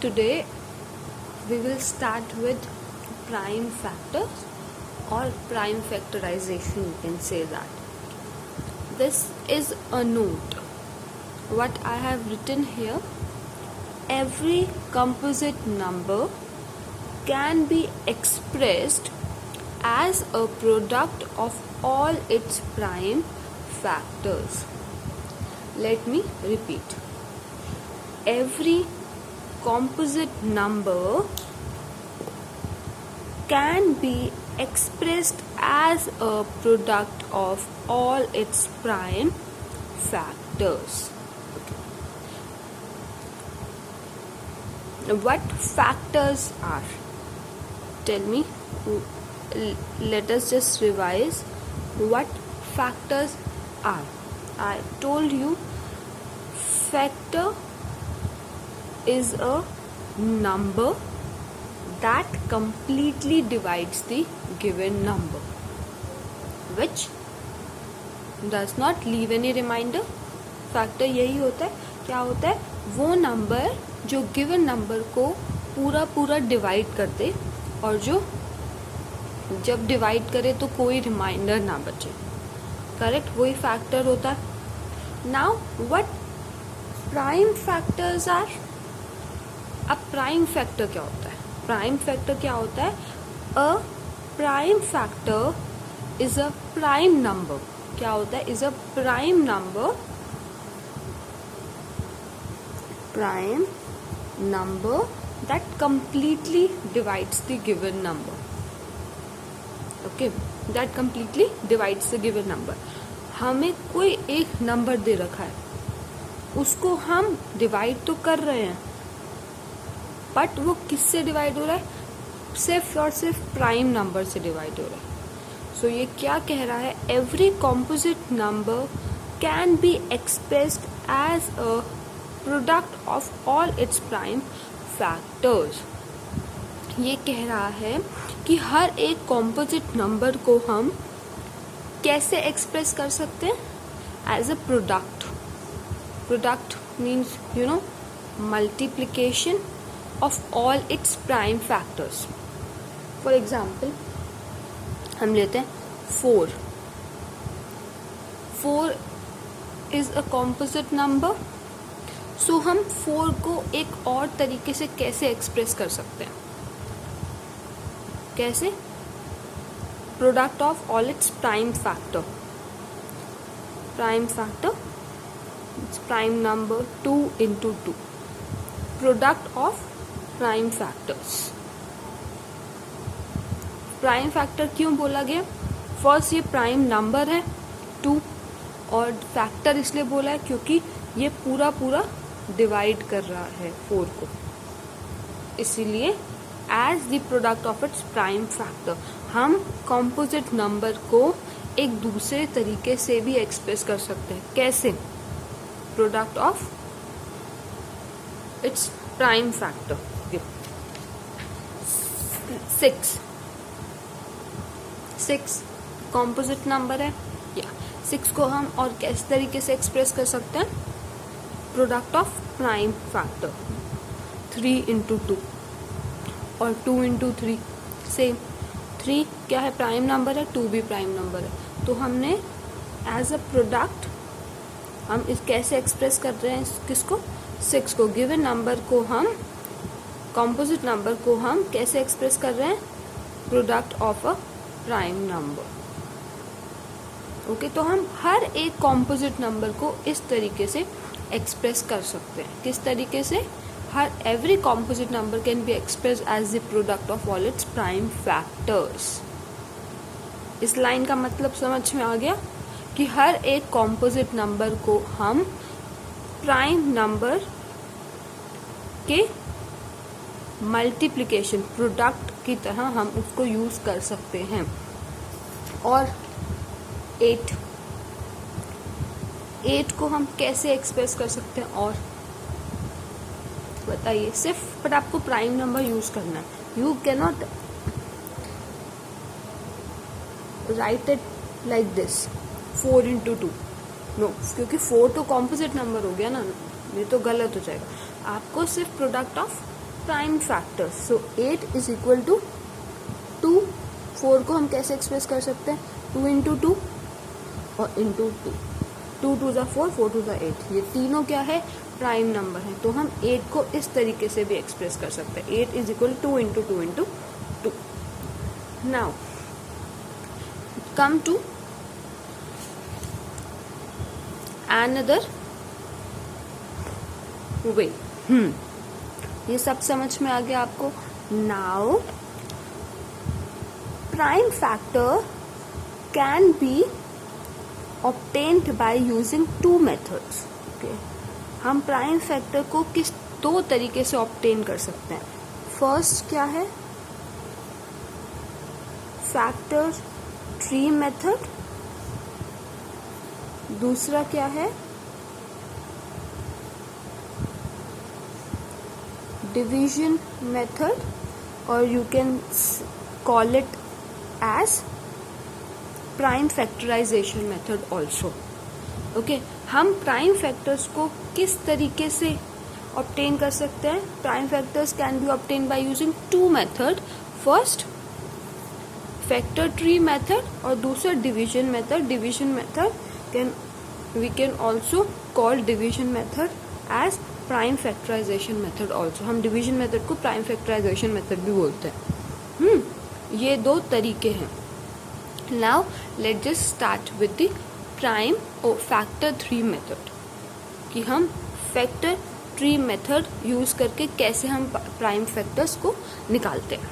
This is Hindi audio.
Today we will start with prime factors or prime factorization, you can say that. This is a note. What I have written here, every composite number can be expressed as a product of all its prime factors. Let me repeat. Every composite number can be expressed as a product of all its prime factors. What factors are? Tell me. Let us just revise what factors are. I told you factor is a number that completely divides the given number, which does not leave any remainder. Factor यही होता है, क्या होता है, वो नंबर जो गिवन नंबर को पूरा डिवाइड कर दे और जो जब डिवाइड करे तो कोई रिमाइंडर ना बचे. करेक्ट, वही फैक्टर होता है. Now what prime factors are. अब प्राइम फैक्टर क्या होता है? प्राइम फैक्टर क्या होता है? A prime factor is a prime number. क्या होता है? Is a prime number. Prime number that completely divides the given number. Okay, that completely divides the given number. हमें कोई एक नंबर दे रखा है, उसको हम डिवाइड तो कर रहे हैं, बट वो किससे डिवाइड हो रहा है? सिर्फ और सिर्फ प्राइम नंबर से डिवाइड हो रहा है. सो ये क्या कह रहा है? Every composite number can be expressed as a product of all its prime factors. ये कह रहा है कि हर एक कॉम्पोजिट नंबर को हम कैसे एक्सप्रेस कर सकते हैं? As a product. Product means multiplication of all its prime factors. For example, हम लेते हैं 4. 4 is a composite number. So हम 4 को एक और तरीके से कैसे एक्सप्रेस कर सकते हैं? कैसे? Product of all its prime factor. Prime factor, it's prime number 2 into 2. Product of prime factors. Prime factor क्यों बोला गया? फर्स्ट, ये प्राइम नंबर है 2, और फैक्टर इसलिए बोला है क्योंकि ये पूरा डिवाइड कर रहा है 4 को. इसीलिए as the product of its prime factor हम कॉम्पोजिट नंबर को एक दूसरे तरीके से भी एक्सप्रेस कर सकते हैं. कैसे? Product of its prime factor. 6 composite number है. या 6 को हम और किस तरीके से एक्सप्रेस कर सकते हैं? Product of prime factor. 3 into 2 और 2 into 3 सेम. 3 क्या है? प्राइम नंबर है. 2 भी प्राइम नंबर है. तो हमने एज अ प्रोडक्ट हम इस कैसे एक्सप्रेस कर रहे हैं? किसको? 6 को. गिवन नंबर को हम, कॉम्पोजिट नंबर को हम कैसे एक्सप्रेस कर रहे हैं? Product of a prime number. Okay, तो हम हर एक कॉम्पोजिट नंबर को इस तरीके से एक्सप्रेस कर सकते हैं. किस तरीके से? Every composite number can be express as the product of all its prime factors. इस लाइन का मतलब समझ में आ गया कि हर एक कॉम्पोजिट नंबर को हम प्राइम नंबर के मल्टीप्लिकेशन प्रोडक्ट की तरह हम उसको यूज कर सकते हैं. और 8 को हम कैसे एक्सप्रेस कर सकते हैं? और बताइए. सिर्फ पर आपको प्राइम नंबर यूज करना है. You can not write it like this 4 into 2. No, क्योंकि 4 तो कॉम्पोजिट नंबर हो गया ना, ये तो गलत हो जाएगा. आपको सिर्फ product of prime factors. So 8 is equal to 2. 4 को हम कैसे एक्सप्रेस कर सकते हैं? 2 इंटू 2 और इंटू 2. 2 2 ज़ा 4, 4 2 ज़ा 8. ये तीनों क्या है? प्राइम नंबर है. तो हम 8 को इस तरीके से भी एक्सप्रेस कर सकते हैं. 8 is equal 2 into 2 into 2. Now come to another way. ये सब समझ में आ गया आपको? Now prime factor can be obtained by using two methods. Okay. हम प्राइम फैक्टर को किस 2 तरीके से ऑब्टेन कर सकते हैं. फर्स्ट क्या है? Factor tree method. दूसरा क्या है? डिवीजन मेथड, और you can call it as prime factorization method also. Okay, हम प्राइम फैक्टर्स को किस तरीके से ऑब्टेन कर सकते हैं? Prime factors can be obtain by using 2 method. First factor tree method और दूसरा division method. Division method we can also call division method as prime factorization method also. हम डिवीजन मेथड को प्राइम फैक्टराइजेशन मेथड भी बोलते हैं. ये 2 तरीके हैं. Now let's just start with the prime or factor tree method. कि हम फैक्टर ट्री मेथड यूज करके कैसे हम प्राइम फैक्टर्स को निकालते हैं.